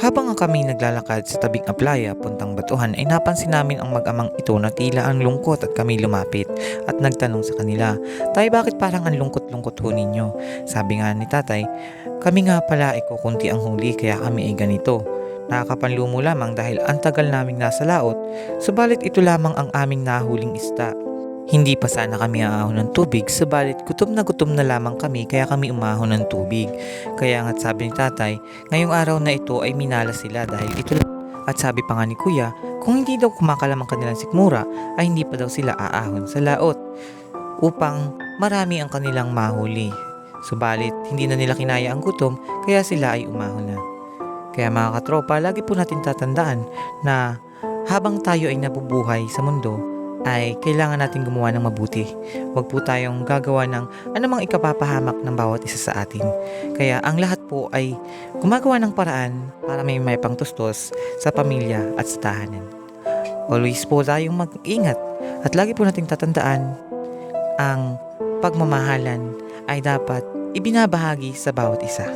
Habang ang kami naglalakad sa tabing aplaya puntang Batuhan ay napansin namin ang mag-amang ito na tila ang lungkot at kami lumapit at nagtanong sa kanila, "Tay, bakit parang ang lungkot-lungkot ho ninyo?" Sabi nga ni tatay, "Kami nga pala ay kukunti ang huli kaya kami ay ganito. Nakakapanlumo lamang dahil ang tagal naming nasa laot, subalit ito lamang ang aming nahuling isda. Hindi pa sana kami aahon ng tubig, subalit gutom na lamang kami kaya kami umahon ng tubig." Kaya nga't sabi ni tatay, ngayong araw na ito ay minala sila dahil ito lang. At sabi pa nga ni kuya, kung hindi daw kumakalam ang kanilang sikmura, ay hindi pa daw sila aahon sa laot upang marami ang kanilang mahuli. Subalit, hindi na nila kinaya ang gutom kaya sila ay umahon na. Kaya mga katropa, lagi po natin tatandaan na habang tayo ay nabubuhay sa mundo, ay kailangan natin gumawa ng mabuti. Huwag po tayong gagawa ng anumang ikapapahamak ng bawat isa sa atin. Kaya ang lahat po ay gumagawa ng paraan para may pangtustos sa pamilya at sa tahanan. Always po tayong mag-ingat at lagi po nating tatandaan ang pagmamahalan ay dapat ibinabahagi sa bawat isa.